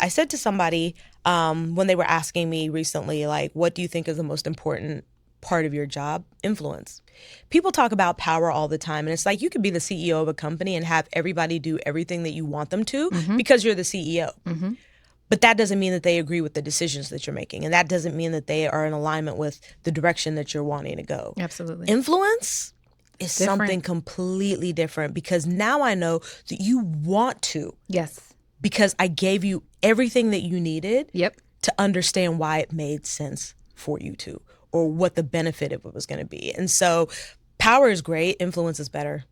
I said to somebody when they were asking me recently, like, what do you think is the most important part of your job? Influence. People talk about power all the time, and it's like you could be the CEO of a company and have everybody do everything that you want them to because you're the CEO. But that doesn't mean that they agree with the decisions that you're making, and that doesn't mean that they are in alignment with the direction that you're wanting to go. Absolutely. Influence is Different. something completely different, because now I know that you want to. Yes. Because I gave you everything that you needed Yep. to understand why it made sense for you to, or what the benefit of it was going to be. And so power is great, influence is better.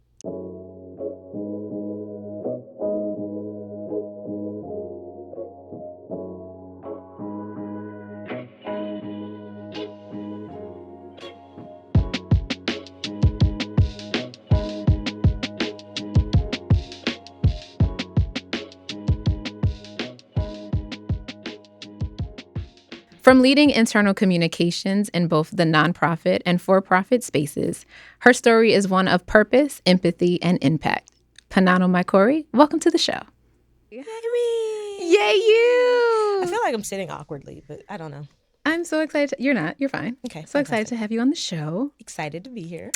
From leading internal communications in both the nonprofit and for-profit spaces, her story is one of purpose, empathy, and impact. Nponano Maikori, welcome to the show. Yay me! Yay you! I feel like I'm sitting awkwardly, but I don't know. I'm so excited. You're not. You're fine. Okay. So excited to have you on the show. Excited to be here.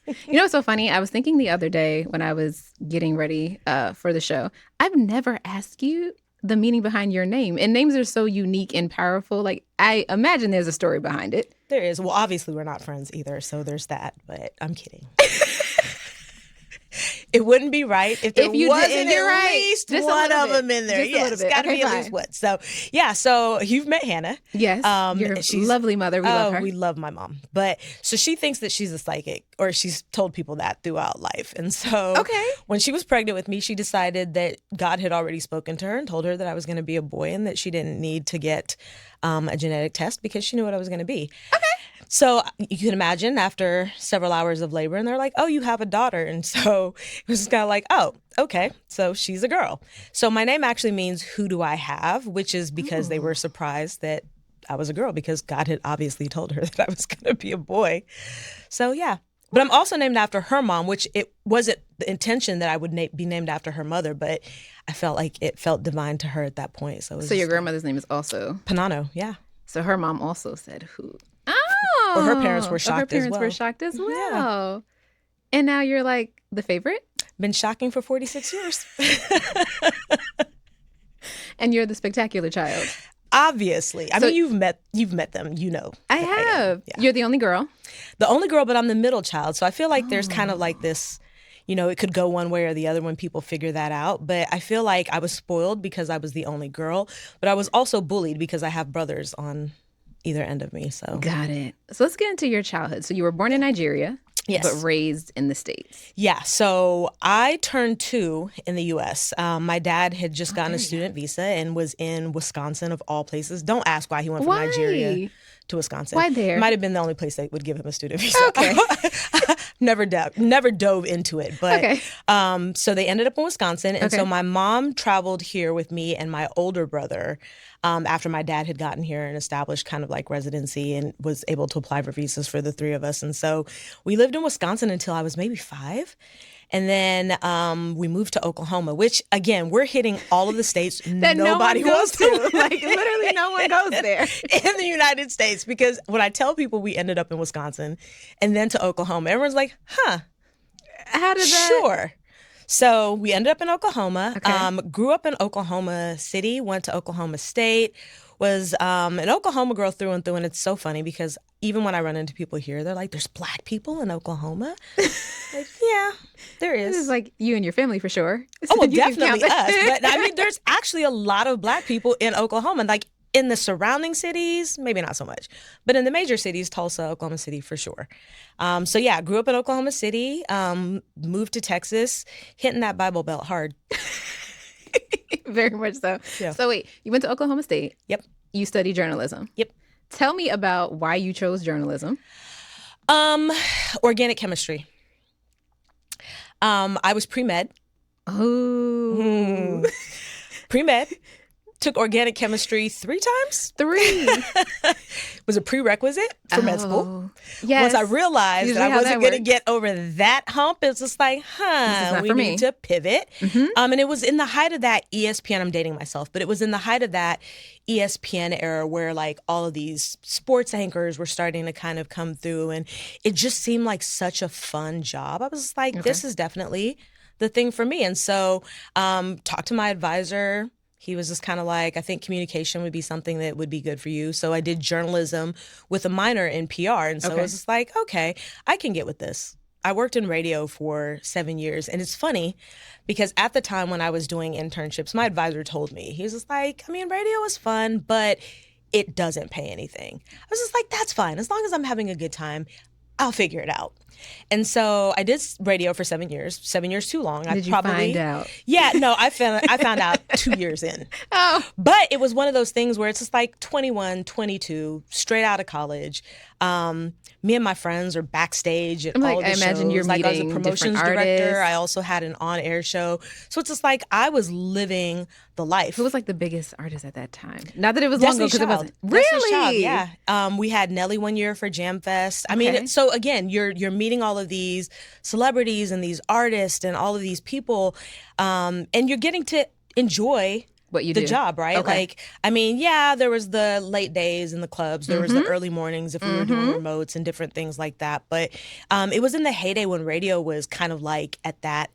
You know what's so funny? I was thinking the other day when I was getting ready for the show, I've never asked you the meaning behind your name. And names are so unique and powerful. Like, I imagine there's a story behind it. There is. Well, obviously we're not friends either, so there's that, but I'm kidding. It wouldn't be right if there wasn't at least Just one of them in there. Just a little bit. Got to Okay, be at fine. least one. So, yeah, so you've met Hannah. Yes, your lovely mother. We love her. We love my mom. But so she thinks that she's a psychic, or she's told people that throughout life. And so when she was pregnant with me, she decided that God had already spoken to her and told her that I was going to be a boy and that she didn't need to get a genetic test because she knew what I was going to be. Okay. So you can imagine after several hours of labor, and they're like, oh, you have a daughter. And so it was just kind of like, oh, okay, so she's a girl. So my name actually means who do I have, which is because they were surprised that I was a girl because God had obviously told her that I was going to be a boy. So, yeah. But I'm also named after her mom, which it wasn't the intention that I would be named after her mother, but I felt like it felt divine to her at that point. So your grandmother's name is also? Nponano, yeah. So her mom also said who? Or her parents were shocked as well. Her parents were shocked as well. Yeah. And now you're like the favorite? Been shocking for 46 years. And you're the spectacular child. Obviously. I mean, you've met them, you know. I have. Yeah. You're the only girl? The only girl, but I'm the middle child. So I feel like there's kind of like this, you know, it could go one way or the other when people figure that out. But I feel like I was spoiled because I was the only girl. But I was also bullied because I have brothers on either end of me. So got it. So let's get into your childhood. So you were born in Nigeria. Yes. But raised in the States. Yeah. So I turned 2 in the U.S. My dad had just gotten a student visa and was in Wisconsin, of all places. Don't ask why he went from Nigeria to Wisconsin. Why there? It might have been the only place that would give him a student visa. Okay. Never dove into it. But so they ended up in Wisconsin. And so my mom traveled here with me and my older brother after my dad had gotten here and established kind of like residency and was able to apply for visas for the 3 of us. And so we lived in Wisconsin until I was maybe 5. And then we moved to Oklahoma, which, again, we're hitting all of the states that nobody goes to. Like, literally no one goes there. In the United States. Because when I tell people we ended up in Wisconsin and then to Oklahoma, everyone's like, huh. How did that? Sure. So we ended up in Oklahoma, grew up in Oklahoma City, went to Oklahoma State, was an Oklahoma girl through and through. And it's so funny because even when I run into people here, they're like, there's Black people in Oklahoma? Like, yeah, there is. This is like you and your family for sure. Oh, well, definitely us. But I mean, there's actually a lot of Black people in Oklahoma. Like in the surrounding cities, maybe not so much. But in the major cities, Tulsa, Oklahoma City, for sure. So yeah, grew up in Oklahoma City, moved to Texas, hitting that Bible Belt hard. Very much so. Yeah. So wait, you went to Oklahoma State. Yep. You studied journalism. Yep. Tell me about why you chose journalism. Organic chemistry. I was pre-med. Oh. Pre-med. took organic chemistry 3 times. 3 was a prerequisite for med school. Yes. Once I realized that I wasn't going to get over that hump, it's just like, we need to pivot. And it was in the height of that ESPN, I'm dating myself, but it was in the height of that ESPN era where like all of these sports anchors were starting to kind of come through, and it just seemed like such a fun job. I was like, this is definitely the thing for me. And so talked to my advisor. He was just kind of like, I think communication would be something that would be good for you. So I did journalism with a minor in PR. And so I was just like, okay, I can get with this. I worked in radio for 7 years. And it's funny because at the time when I was doing internships, my advisor told me, he was just like, I mean, radio is fun, but it doesn't pay anything. I was just like, that's fine. As long as I'm having a good time, I'll figure it out. And so I did radio for 7 years. 7 years too long. Did you find out? Yeah, no, I found out 2 years in. Oh. But it was one of those things where it's just like 21, 22, straight out of college. Me and my friends are backstage at all the shows. I imagine you're meeting I was a promotions director. I also had an on-air show. So it's just like I was living the life. Who was like the biggest artist at that time? Not that it was long ago, because it wasn't. Really? Child, yeah. We had Nelly one year for Jam Fest. I mean, so again, you're meeting all of these celebrities and these artists and all of these people, and you're getting to enjoy what you do. The job, right? Okay. Like, I mean, yeah, there was the late days in the clubs. There was the early mornings if we were doing remotes and different things like that. But it was in the heyday when radio was kind of like at that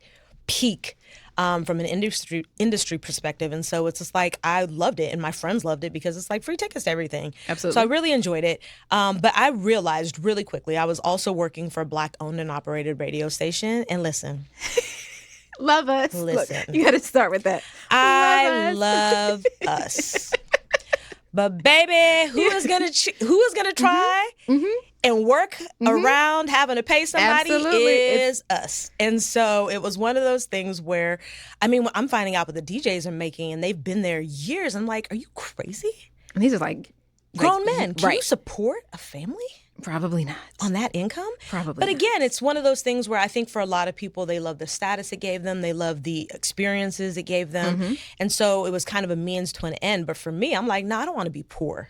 peak from an industry perspective. And so it's just like, I loved it and my friends loved it because it's like free tickets to everything. Absolutely. So I really enjoyed it. But I realized really quickly, I was also working for a Black owned and operated radio station. And listen. Love us. Listen. Look, you got to start with that. I love us. But baby, who is gonna try and work around having to pay somebody is us. And so it was one of those things where, I mean, I'm finding out what the DJs are making, and they've been there years. I'm like, are you crazy? And these are like grown men. Can you support a family? Probably not. On that income? Probably But not. again, it's one of those things where I think for a lot of people, they love the status it gave them. They love the experiences it gave them. And so it was kind of a means to an end. But for me, I'm like, no, I don't want to be poor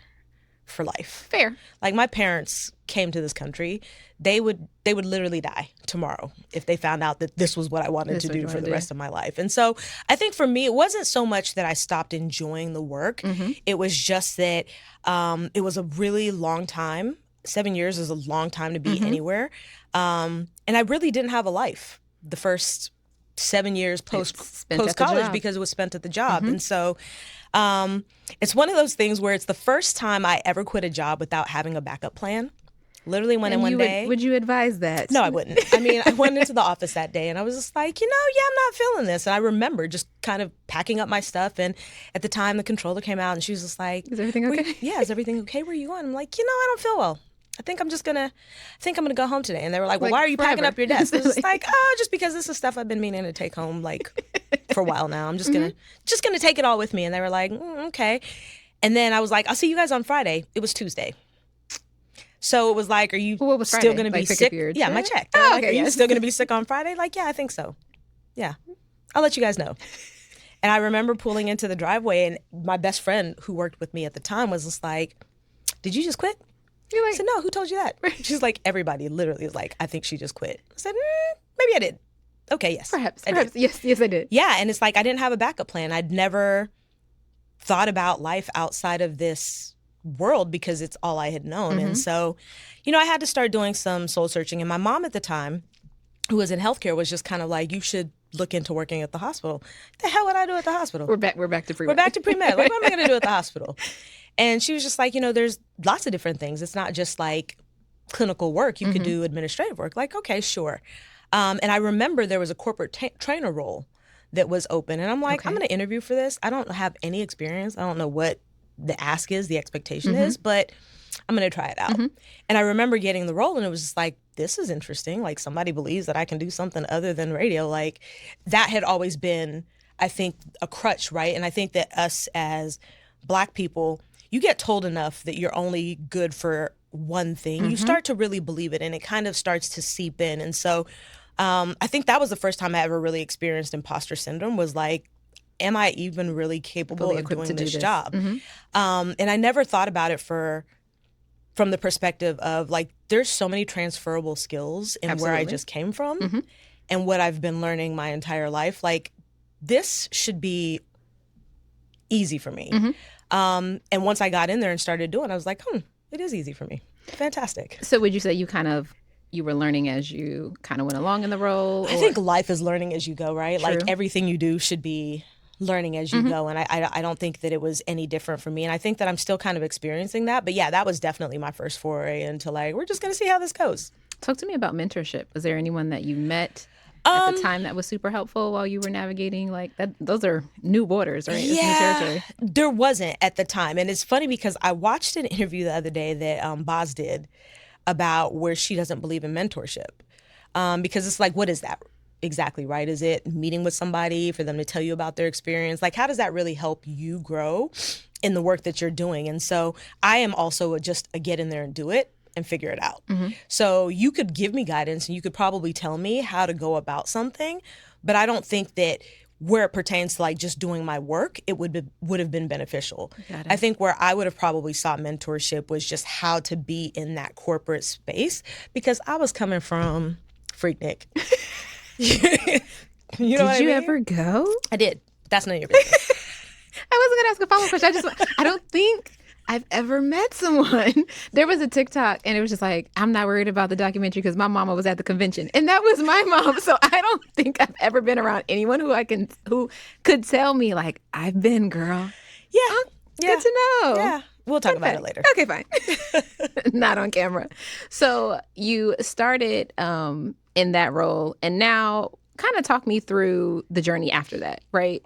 for life. Fair. Like my parents came to this country. They would literally die tomorrow if they found out that this was what I wanted to do for the rest of my life. And so I think for me, it wasn't so much that I stopped enjoying the work. It was just that it was a really long time. 7 years is a long time to be anywhere. And I really didn't have a life the first 7 years post-college because it was spent at the job. And so it's one of those things where it's the first time I ever quit a job without having a backup plan. Literally went in one day. Would you advise that? No, I wouldn't. I mean, I went into the office that day and I was just like, I'm not feeling this. And I remember just kind of packing up my stuff. And at the time, the controller came out and she was just like, is everything okay? Is everything okay? Where are you going? I'm like, I don't feel well. I think I'm gonna go home today. And they were like, well, why are you packing up your desk? I was just like, just because this is stuff I've been meaning to take home like for a while now. I'm just gonna take it all with me. And they were like, okay. And then I was like, I'll see you guys on Friday. It was Tuesday. So it was like, are you still going to be sick? Yeah, my check. Are you still going to be sick on Friday? Like, yeah, I think so. Yeah. I'll let you guys know. And I remember pulling into the driveway and my best friend who worked with me at the time was just like, did you just quit? You're like, I said, no, who told you that? She's like, everybody literally was like, I think she just quit. I said, maybe I did. Okay, yes. Perhaps. Yes, I did. Yeah, and it's like I didn't have a backup plan. I'd never thought about life outside of this world because it's all I had known. And so, I had to start doing some soul searching. And my mom at the time, who was in healthcare, was just kind of like, you should look into working at the hospital. The hell would I do at the hospital? We're back to pre-med. We're back to pre-med. Like, what am I going to do at the hospital? And she was just like, there's lots of different things. It's not just like clinical work. You could do administrative work. Like, okay, sure. And I remember there was a corporate trainer role that was open. And I'm like, I'm going to interview for this. I don't have any experience. I don't know what the ask is, the expectation is, but I'm going to try it out. And I remember getting the role and it was just like, this is interesting. Like somebody believes that I can do something other than radio. Like that had always been, I think, a crutch, right? And I think that us as Black people, you get told enough that you're only good for one thing, you start to really believe it and it kind of starts to seep in. And so I think that was the first time I ever really experienced imposter syndrome was like, am I even really capable of doing this job? Mm-hmm. And I never thought about it from the perspective of like, there's so many transferable skills in where I just came from mm-hmm. and what I've been learning my entire life. Like, this should be easy for me. Mm-hmm. And once I got in there and started doing it, I was like, it is easy for me. Fantastic. So would you say you were learning as you kind of went along in the role? I think life is learning as you go, right? True. Like, everything you do should be learning as you mm-hmm. go. And I don't think that it was any different for me. And I think that I'm still kind of experiencing that. But yeah, that was definitely my first foray into like, we're just going to see how this goes. Talk to me about mentorship. Was there anyone that you met at the time that was super helpful while you were navigating like that? Those are new waters, right? Yeah, it's new territory. There wasn't at the time. And it's funny because I watched an interview the other day that Boz did about where she doesn't believe in mentorship. Because it's like, what is that exactly, right? Is it meeting with somebody for them to tell you about their experience? Like, how does that really help you grow in the work that you're doing? And so I am also just a get in there and do it and figure it out. Mm-hmm. So you could give me guidance and you could probably tell me how to go about something, but I don't think that where it pertains to like just doing my work, it would have been beneficial. I think where I would have probably sought mentorship was just how to be in that corporate space, because I was coming from Freaknik. You know Did you ever go? I did. That's none of your business. I wasn't going to ask a follow-up question. I don't think I've ever met someone. There was a TikTok and it was just like, I'm not worried about the documentary because my mama was at the convention. And that was my mom. So I don't think I've ever been around anyone who could tell me like, I've been, girl. Yeah. Good to know. Yeah. We'll talk about it later. Okay, fine. Not on camera. So you started in that role, and now kind of talk me through the journey after that, right?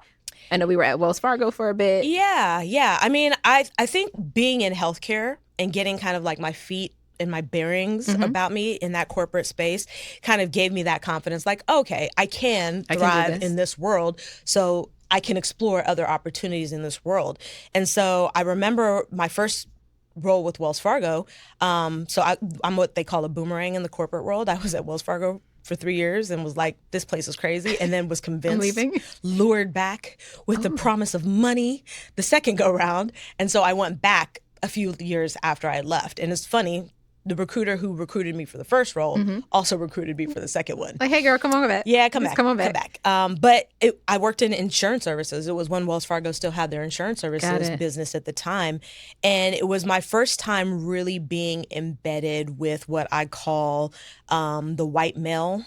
I know we were at Wells Fargo for a bit. Yeah. I mean, I think being in healthcare and getting kind of like my feet and my bearings about me in that corporate space kind of gave me that confidence. Like, okay, I can thrive in this world. So I can explore other opportunities in this world. And so I remember my first role with Wells Fargo. So I'm what they call a boomerang in the corporate world. I was at Wells Fargo for 3 years and was like, this place is crazy. And then was convinced, lured back with the promise of money the second go round. And so I went back a few years after I left. And it's funny, the recruiter who recruited me for the first role also recruited me for the second one. Like, hey, girl, come on back. Yeah, come back. But I worked in insurance services. It was when Wells Fargo still had their insurance services business at the time. And it was my first time really being embedded with what I call the white male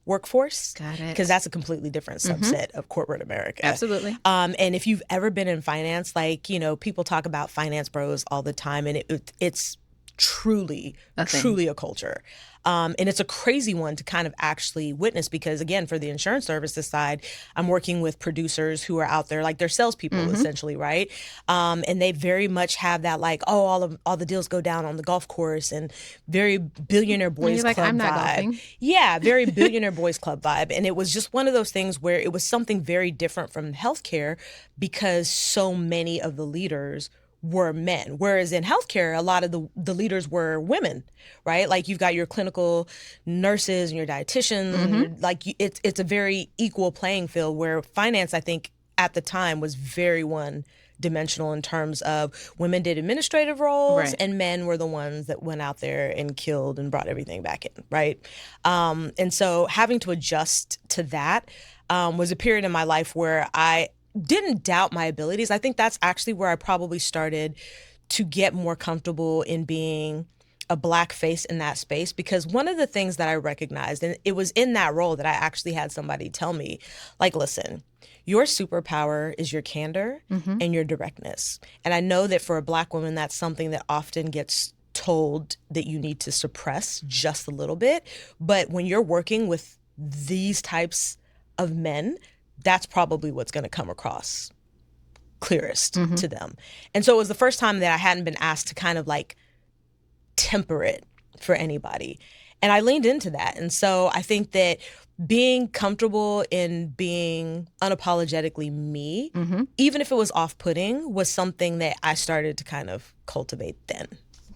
workforce. Got it. Because that's a completely different subset of corporate America. Absolutely. And if you've ever been in finance, like, people talk about finance bros all the time, and it's truly a culture. And it's a crazy one to kind of actually witness because, again, for the insurance services side, I'm working with producers who are out there, like they're salespeople essentially, right? And they very much have that like, all the deals go down on the golf course and very billionaire boys club I'm not vibe. Golfing. Yeah, very billionaire boys club vibe. And it was just one of those things where it was something very different from healthcare because so many of the leaders were men. Whereas in healthcare, a lot of the leaders were women, right? Like you've got your clinical nurses and your dietitians, and it's a very equal playing field where finance, I think at the time was very one-dimensional in terms of women did administrative roles and men were the ones that went out there and killed and brought everything back in, right? And so having to adjust to that was a period in my life where I didn't doubt my abilities. I think that's actually where I probably started to get more comfortable in being a Black face in that space, because one of the things that I recognized, and it was in that role that I actually had somebody tell me, like, listen, your superpower is your candor and your directness. And I know that for a Black woman, that's something that often gets told that you need to suppress just a little bit. But when you're working with these types of men, that's probably what's going to come across clearest to them. And so it was the first time that I hadn't been asked to kind of like temper it for anybody. And I leaned into that. And so I think that being comfortable in being unapologetically me, even if it was off-putting, was something that I started to kind of cultivate then.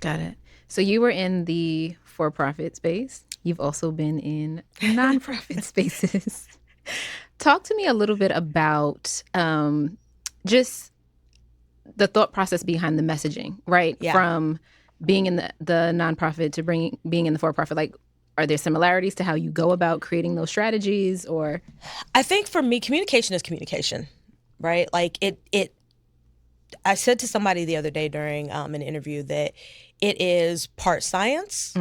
Got it. So you were in the for-profit space. You've also been in nonprofit spaces. Talk to me a little bit about just the thought process behind the messaging, right? Yeah. From being in the nonprofit to being in the for-profit. Like, are there similarities to how you go about creating those strategies? Or I think for me, communication is communication, right? Like I said to somebody the other day during an interview that it is part science,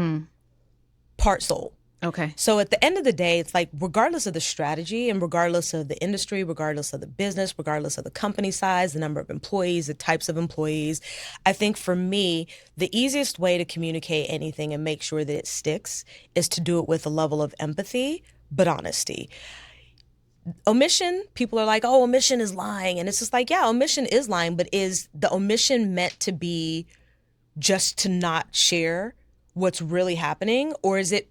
part soul. Okay. So at the end of the day, it's like regardless of the strategy and regardless of the industry, regardless of the business, regardless of the company size, the number of employees, the types of employees, I think for me, the easiest way to communicate anything and make sure that it sticks is to do it with a level of empathy, but honesty. Omission, people are like, oh, omission is lying. And it's just like, yeah, omission is lying, but is the omission meant to be just to not share what's really happening? Or is it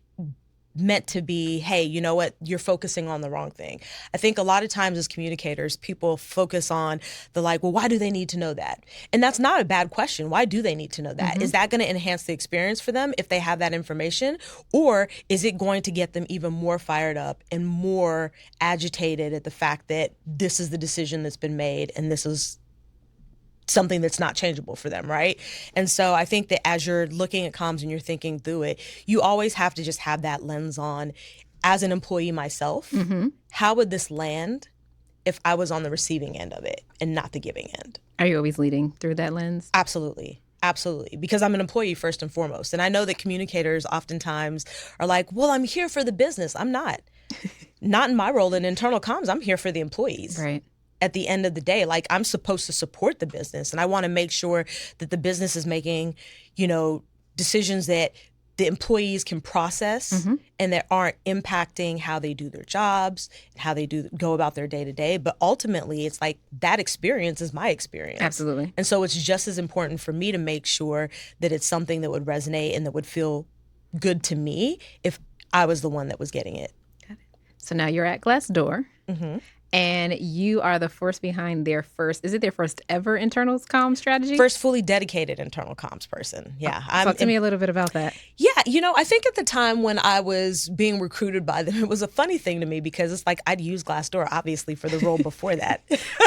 meant to be, hey, you know what, you're focusing on the wrong thing? I think a lot of times as communicators, people focus on the like, well, why do they need to know that? And that's not a bad question. Why do they need to know that? Is that going to enhance the experience for them if they have that information? Or is it going to get them even more fired up and more agitated at the fact that this is the decision that's been made and this is something that's not changeable for them, right? And so I think that as you're looking at comms and you're thinking through it, you always have to just have that lens on. As an employee myself, how would this land if I was on the receiving end of it and not the giving end? Are you always leading through that lens? Absolutely. Absolutely. Because I'm an employee first and foremost. And I know that communicators oftentimes are like, well, I'm here for the business. I'm not. Not in my role in internal comms. I'm here for the employees. Right. At the end of the day, like I'm supposed to support the business and I want to make sure that the business is making, decisions that the employees can process and that aren't impacting how they do their jobs, how they go about their day to day. But ultimately, it's like that experience is my experience. Absolutely. And so it's just as important for me to make sure that it's something that would resonate and that would feel good to me if I was the one that was getting it. Got it. So now you're at Glassdoor. And you are the force behind their first ever internal comms strategy? First fully dedicated internal comms person. Yeah. Talk to me a little bit about that. Yeah. I think at the time when I was being recruited by them, it was a funny thing to me because it's like I'd used Glassdoor, obviously, for the role before that.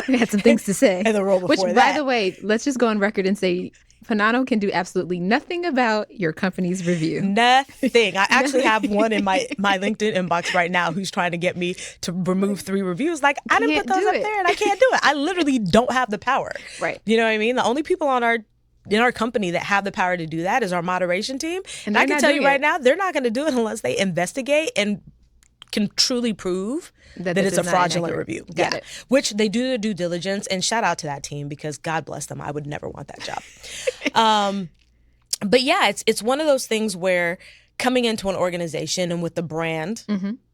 We had some things to say. And the role before that. Which, by the way, let's just go on record and say Nponano can do absolutely nothing about your company's review. Nothing. I actually have one in my LinkedIn inbox right now who's trying to get me to remove 3 reviews. Like, I didn't put those up there and I can't do it. I literally don't have the power. Right. You know what I mean? The only people in our company that have the power to do that is our moderation team. And I can tell you right now, they're not going to do it unless they investigate and can truly prove that it's a fraudulent review. Got it. Which they do their due diligence, and shout out to that team because God bless them. I would never want that job. But yeah, it's one of those things where coming into an organization and with the brand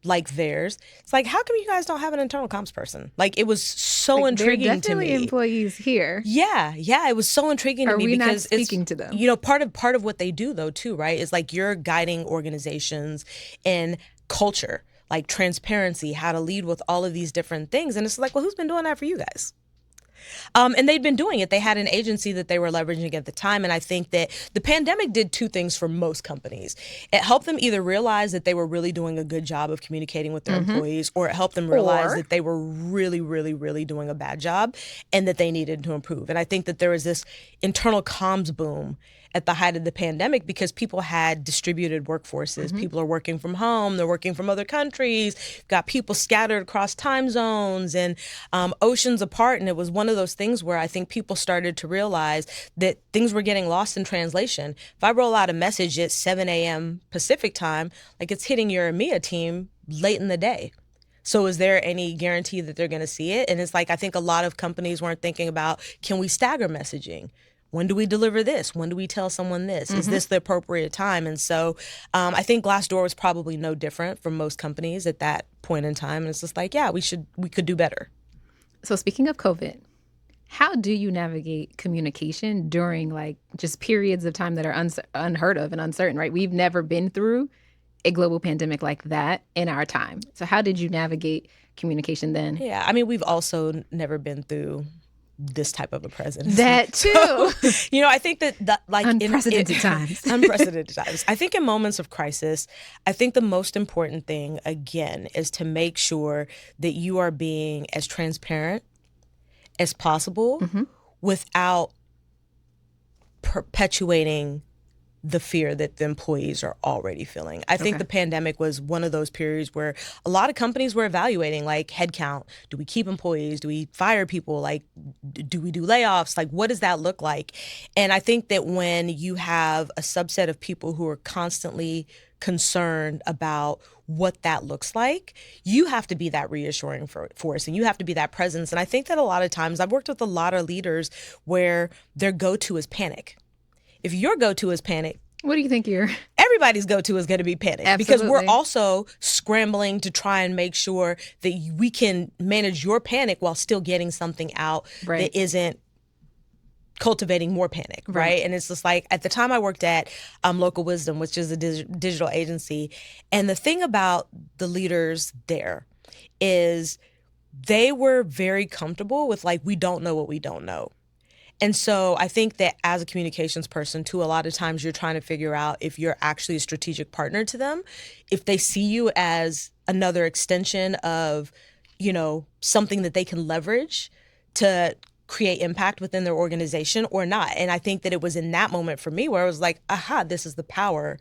like theirs, it's like, how come you guys don't have an internal comms person? Like, it was so intriguing to me. There are definitely employees here. Yeah, it was so intriguing to me because not speaking to them? Part of what they do though too, right? Is like you're guiding organizations in culture, like transparency, how to lead with all of these different things. And it's like, well, who's been doing that for you guys? And they'd been doing it. They had an agency that they were leveraging at the time. And I think that the pandemic did 2 things for most companies. It helped them either realize that they were really doing a good job of communicating with their employees, or it helped them realize that they were really, really, really doing a bad job and that they needed to improve. And I think that there was this internal comms boom at the height of the pandemic because people had distributed workforces. People are working from home. They're working from other countries. You've got people scattered across time zones and oceans apart. And it was one of those things where I think people started to realize that things were getting lost in translation. If I roll out a message at 7 a.m. Pacific time, like it's hitting your EMEA team late in the day. So is there any guarantee that they're going to see it? And it's like, I think a lot of companies weren't thinking about, can we stagger messaging? When do we deliver this? When do we tell someone this? Is this the appropriate time? And so I think Glassdoor was probably no different from most companies at that point in time. And it's just like, yeah, we could do better. So speaking of COVID, how do you navigate communication during like just periods of time that are unheard of and uncertain, right? We've never been through a global pandemic like that in our time. So how did you navigate communication then? Yeah, I mean, we've also never been through this type of a presidency. That too. So, I think that like unprecedented times. Unprecedented times. I think in moments of crisis, I think the most important thing, again, is to make sure that you are being as transparent as possible without perpetuating the fear that the employees are already feeling. I think the pandemic was one of those periods where a lot of companies were evaluating like headcount. Do we keep employees? Do we fire people? Like, do we do layoffs? Like, what does that look like? And I think that when you have a subset of people who are constantly concerned about what that looks like, you have to be that reassuring force and you have to be that presence. And I think that a lot of times I've worked with a lot of leaders where their go-to is panic. If your go-to is panic, what do you think everybody's go-to is going to be panic. Absolutely. Because we're also scrambling to try and make sure that we can manage your panic while still getting something out that isn't cultivating more panic, right? And it's just like, at the time I worked at Local Wisdom, which is a digital agency, and the thing about the leaders there is they were very comfortable with like, we don't know what we don't know. And so I think that as a communications person, too, a lot of times you're trying to figure out if you're actually a strategic partner to them, if they see you as another extension of, something that they can leverage to create impact within their organization or not. And I think that it was in that moment for me where I was like, aha, this is the power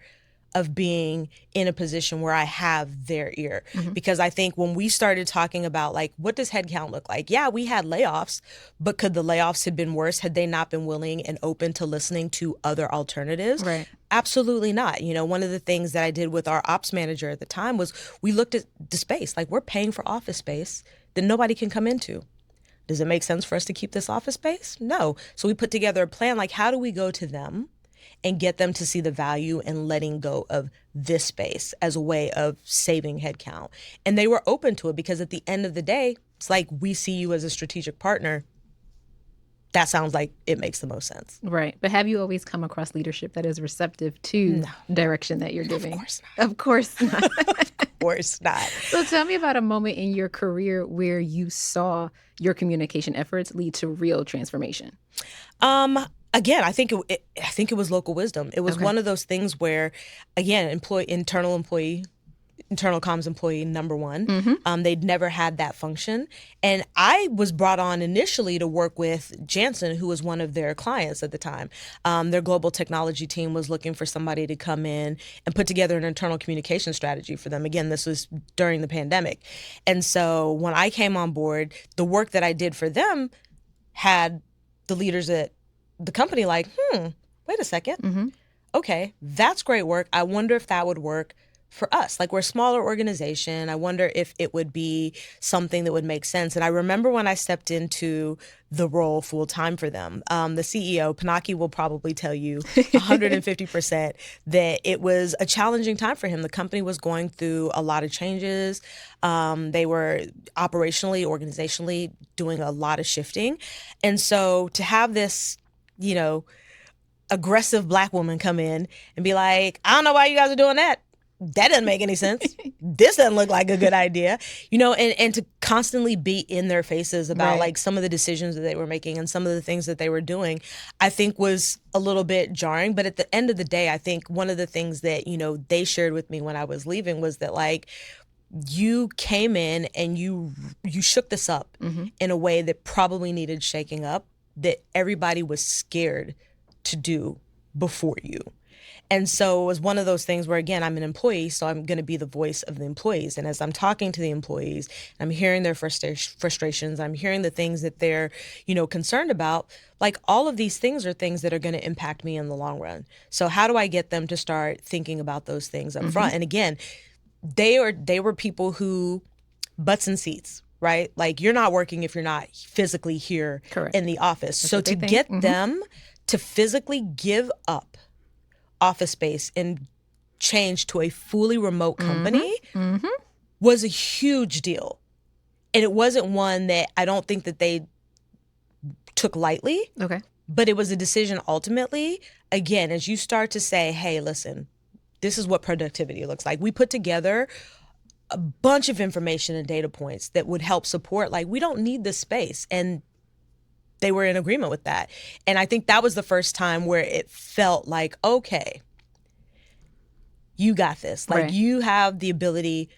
of being in a position where I have their ear. Because I think when we started talking about like, what does headcount look like? Yeah, we had layoffs, but could the layoffs have been worse had they not been willing and open to listening to other alternatives? Right. Absolutely not. One of the things that I did with our ops manager at the time was we looked at the space. Like, we're paying for office space that nobody can come into. Does it make sense for us to keep this office space? No. So we put together a plan, like, how do we go to them and get them to see the value in letting go of this space as a way of saving headcount? And they were open to it because at the end of the day, it's like, we see you as a strategic partner. That sounds like it makes the most sense. Right. But have you always come across leadership that is receptive to direction that you're giving? Of course not. Of course not. Of course not. So tell me about a moment in your career where you saw your communication efforts lead to real transformation. Again, I think it was Local Wisdom. It was one of those things where, again, internal comms employee number one. They'd never had that function. And I was brought on initially to work with Janssen, who was one of their clients at the time. Their global technology team was looking for somebody to come in and put together an internal communication strategy for them. Again, this was during the pandemic. And so when I came on board, the work that I did for them had the leaders at the company like, wait a second. Okay, that's great work. I wonder if that would work for us. Like, we're a smaller organization. I wonder if it would be something that would make sense. And I remember when I stepped into the role full time for them, the CEO, Pinaki, will probably tell you 150% that it was a challenging time for him. The company was going through a lot of changes. They were operationally, organizationally doing a lot of shifting. And so to have this, aggressive Black woman come in and be like, I don't know why you guys are doing that. That doesn't make any sense. This doesn't look like a good idea. And to constantly be in their faces about like some of the decisions that they were making and some of the things that they were doing, I think was a little bit jarring. But at the end of the day, I think one of the things that, they shared with me when I was leaving was that, like, you came in and you shook this up in a way that probably needed shaking up, that everybody was scared to do before you. And so it was one of those things where, again, I'm an employee, so I'm going to be the voice of the employees. And as I'm talking to the employees, I'm hearing their frustrations, I'm hearing the things that they're, concerned about. Like, all of these things are things that are going to impact me in the long run. So how do I get them to start thinking about those things up front? And again, they were people who butts in seats, right? Like, you're not working if you're not physically here in the office. So to get them to physically give up office space and change to a fully remote company was a huge deal. And it wasn't one that I don't think that they took lightly. Okay. But it was a decision ultimately, again, as you start to say, hey, listen, this is what productivity looks like. We put together a bunch of information and data points that would help support, like, we don't need this space. And they were in agreement with that. And I think that was the first time where it felt like, okay, you got this. Like, right. you have the ability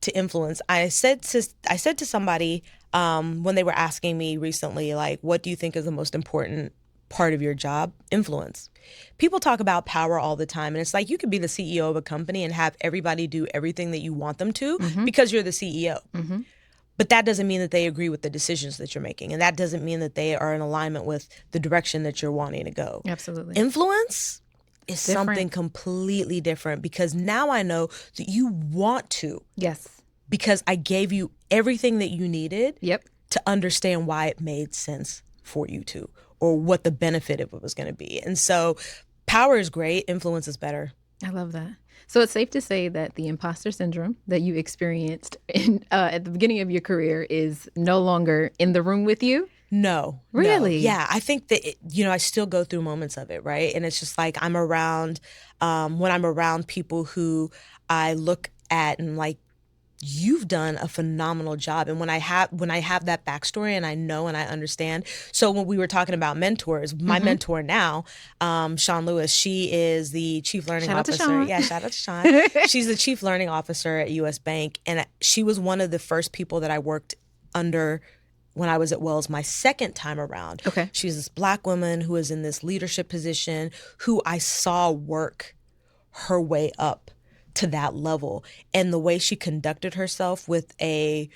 to influence. I said to somebody when they were asking me recently, like, what do you think is the most important part of your job? Influence. People talk about power all the time, and it's like you could be the CEO of a company and have everybody do everything that you want them to because you're the CEO. But that doesn't mean that they agree with the decisions that you're making, and that doesn't mean that they are in alignment with the direction that you're wanting to go. Absolutely. Influence is something completely different, because now I know that you want to. Yes. Because I gave you everything that you needed Yep. to understand why it made sense for you to, or what the benefit of it was going to be. And so power is great. Influence is better. I love that. So it's safe to say that the imposter syndrome that you experienced at the beginning of your career is no longer in the room with you? No. Really? No. Yeah. I think that, I still go through moments of it, right? And it's just like I'm around, when I'm around people who I look at and like, you've done a phenomenal job. And when I have that backstory and I know and I understand. So when we were talking about mentors, my mentor now, Sean Lewis, she is the chief learning officer. Yeah, shout out to Sean. She's the chief learning officer at US Bank. And she was one of the first people that I worked under when I was at Wells my second time around. Okay. She's this Black woman who is in this leadership position, who I saw work her way up to that level, and the way she conducted herself with a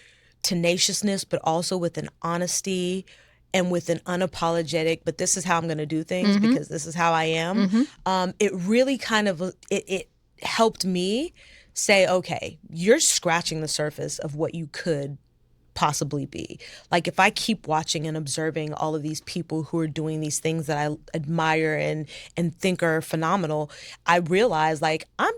tenaciousness, but also with an honesty and with an unapologetic, but this is how I'm going to do things because this is how I am. It really kind of, it helped me say, okay, you're scratching the surface of what you could possibly be. Like, if I keep watching and observing all of these people who are doing these things that I admire and think are phenomenal, I realize like I'm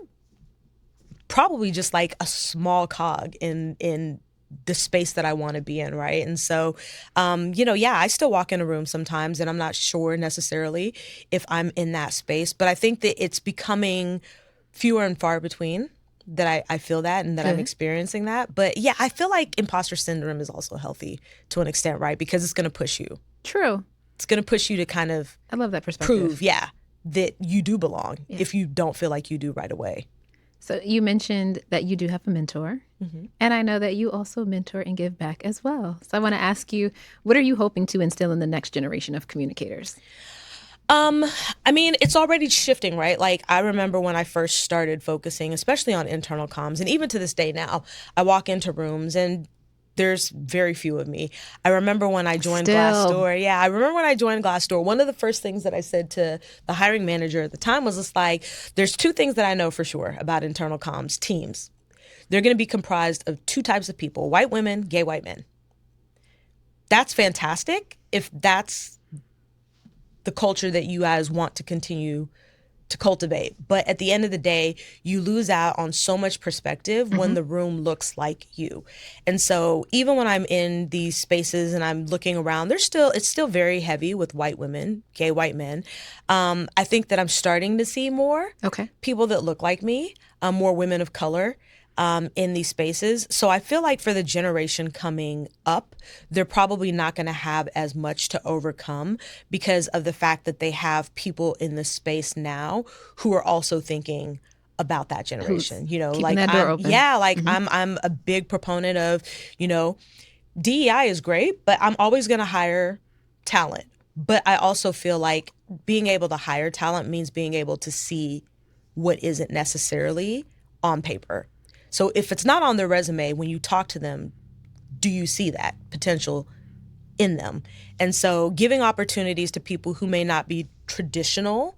probably just like a small cog in the space that I want to be in, right? And so, I still walk in a room sometimes and I'm not sure necessarily if I'm in that space, but I think that it's becoming fewer and far between that I feel that and that I'm experiencing that. But yeah, I feel like imposter syndrome is also healthy to an extent, right? Because it's going to push you. True. It's going to push you to kind of I love that perspective. Prove, that you do belong if you don't feel like you do right away. So you mentioned that you do have a mentor, and I know that you also mentor and give back as well. So I want to ask you, what are you hoping to instill in the next generation of communicators? I mean, it's already shifting, right? Like, I remember when I first started focusing, especially on internal comms, and even to this day now, I walk into rooms and there's very few of me. I remember when I joined Glassdoor. Yeah, I remember when I joined Glassdoor. One of the first things that I said to the hiring manager at the time was just like, there's two things that I know for sure about internal comms teams. They're going to be comprised of two types of people: white women, gay white men. That's fantastic if that's the culture that you guys want to continue to cultivate. But at the end of the day, you lose out on so much perspective when the room looks like you. And so even when I'm in these spaces and I'm looking around, it's still very heavy with white women, gay white men. I think that I'm starting to see more people that look like me, more women of color in these spaces. So I feel like for the generation coming up, they're probably not going to have as much to overcome because of the fact that they have people in the space now who are also thinking about that generation. Keeping that door open. Yeah, like I'm a big proponent of, DEI is great, but I'm always going to hire talent. But I also feel like being able to hire talent means being able to see what isn't necessarily on paper. So if it's not on their resume, when you talk to them, do you see that potential in them? And so giving opportunities to people who may not be traditional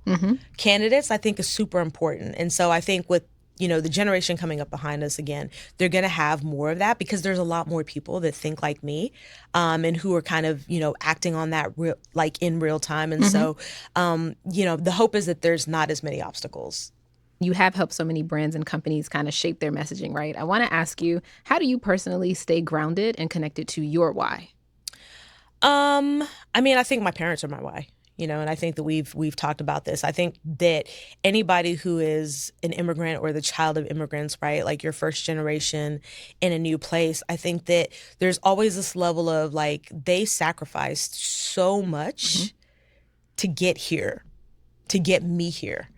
candidates, I think is super important. And so I think with, the generation coming up behind us again, they're going to have more of that because there's a lot more people that think like me and who are kind of, acting on that in real time. And so, the hope is that there's not as many obstacles. You have helped so many brands and companies kind of shape their messaging, right? I want to ask you, how do you personally stay grounded and connected to your why? I mean, I think my parents are my why. and I think that we've talked about this. I think that anybody who is an immigrant or the child of immigrants, right, like your first generation in a new place, I think that there's always this level of like they sacrificed so much to get here, to get me here.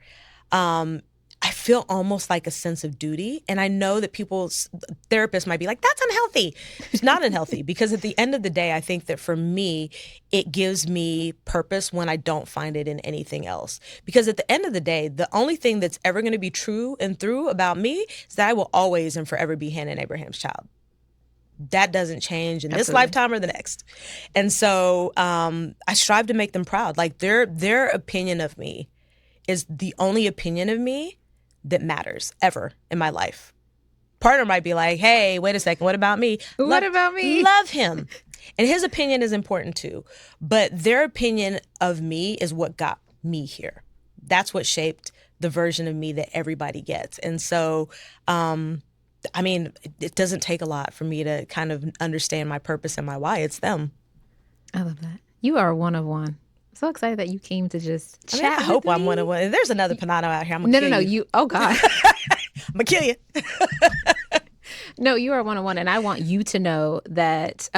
I feel almost like a sense of duty. And I know that therapists might be like, that's unhealthy. It's not unhealthy because at the end of the day, I think that for me, it gives me purpose when I don't find it in anything else. Because at the end of the day, the only thing that's ever going to be true and through about me is that I will always and forever be Hannah and Abraham's child. That doesn't change in this lifetime or the next. And so I strive to make them proud. Like their opinion of me is the only opinion of me that matters ever in my life. Partner might be like, hey, wait a second, what about me? What about me? Love him. And his opinion is important too. But their opinion of me is what got me here. That's what shaped the version of me that everybody gets. And so, it doesn't take a lot for me to kind of understand my purpose and my why. It's them. I love that. You are one of one. So excited that you came to just chat. I hope I'm one of one. If there's another Nponano out here, I'm going to kill you. Oh, God. I'm going to kill you. No, you are one on one. And I want you to know that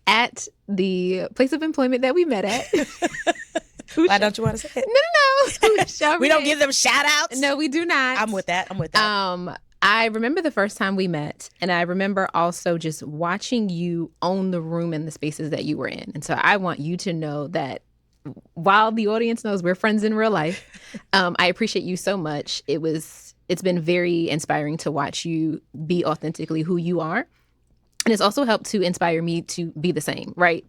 at the place of employment that we met at. Why don't you want to say it? No. We don't give them shout outs? No, we do not. I'm with that. I remember the first time we met, and I remember also just watching you own the room and the spaces that you were in. And so I want you to know that while the audience knows we're friends in real life, I appreciate you so much. It's been very inspiring to watch you be authentically who you are. And it's also helped to inspire me to be the same, right?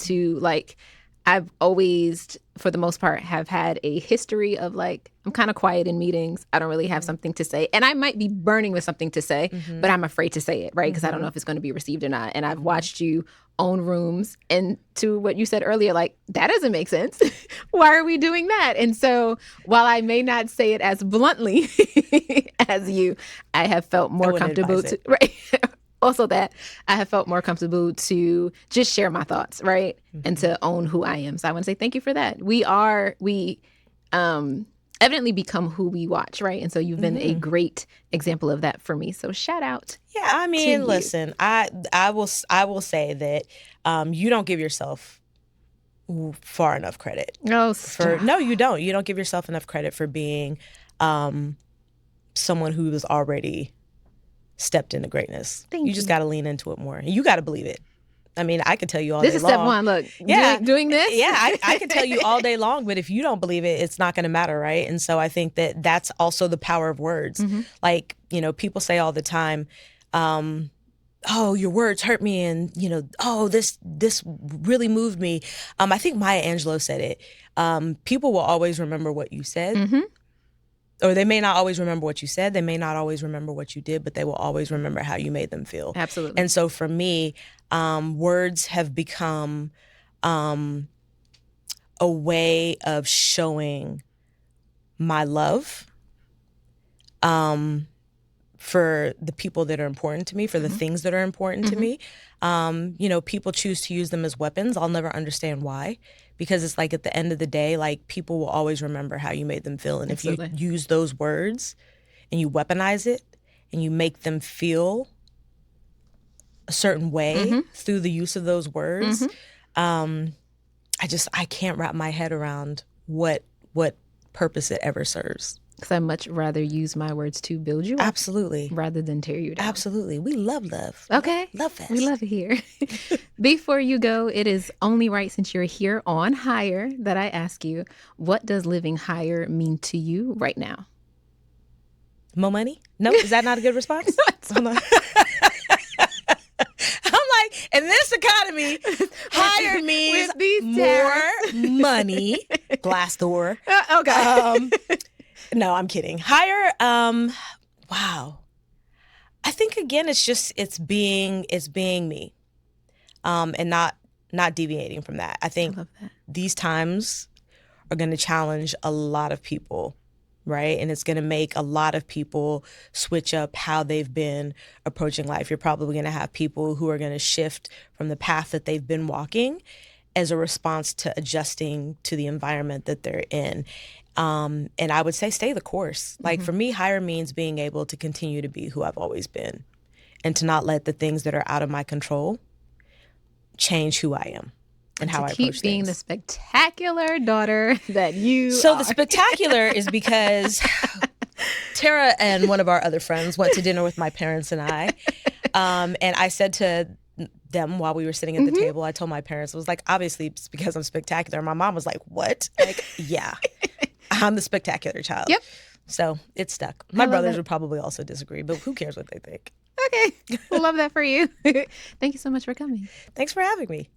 I've always, for the most part, have had a history of like, I'm kind of quiet in meetings. I don't really have something to say. And I might be burning with something to say, but I'm afraid to say it, right? Because I don't know if it's going to be received or not. And I've watched you own rooms. And to what you said earlier, like, that doesn't make sense. Why are we doing that? And so while I may not say it as bluntly as you, I have felt more comfortable to, right? Also that I have felt more comfortable to just share my thoughts, right? And to own who I am. So I want to say thank you for that. We evidently become who we watch, right? And so you've been a great example of that for me. So shout out. Yeah, I mean, listen, I will say that you don't give yourself far enough credit. No, stop. No, you don't. You don't give yourself enough credit for being someone who was already stepped into greatness. You just got to lean into it more. And you got to believe it. I mean, I could tell you all day long. This is step one. Look, doing this. Yeah, I can tell you all day long, but if you don't believe it, it's not going to matter, right? And so I think that that's also the power of words. Like, people say all the time, oh, your words hurt me, and oh, this really moved me. I think Maya Angelou said it. People will always remember what you said. Or they may not always remember what you said. They may not always remember what you did, but they will always remember how you made them feel. Absolutely. And so for me, words have become a way of showing my love for the people that are important to me, for the things that are important to me. People choose to use them as weapons. I'll never understand why. Because it's like at the end of the day, like people will always remember how you made them feel. And Absolutely. If you use those words and you weaponize it and you make them feel a certain way through the use of those words, I can't wrap my head around what purpose it ever serves. Because I much rather use my words to build you up. Absolutely. Rather than tear you down. Absolutely. We love love. Okay. Love fest. We love it here. Before you go, it is only right, since you're here on Higher, that I ask you, what does living higher mean to you right now? More money? No? Is that not a good response? I'm like, in this economy, higher means more money. Glassdoor. Okay. No, I'm kidding. Higher, wow. I think again, it's being me, and not deviating from that. I think these times are going to challenge a lot of people, right? And it's going to make a lot of people switch up how they've been approaching life. You're probably going to have people who are going to shift from the path that they've been walking as a response to adjusting to the environment that they're in. And I would say stay the course. Like for me, hire means being able to continue to be who I've always been and to not let the things that are out of my control change who I am and how I approach things. Keep being the spectacular daughter that you So are. The spectacular is because Tara and one of our other friends went to dinner with my parents and I. And I said to them while we were sitting at the table, I told my parents, it was like, obviously it's because I'm spectacular. My mom was like, what? Like, yeah, I'm the spectacular child. Yep. So it stuck. My brothers would probably also disagree, but who cares what they think? Okay. Love that for you. Thank you so much for coming. Thanks for having me.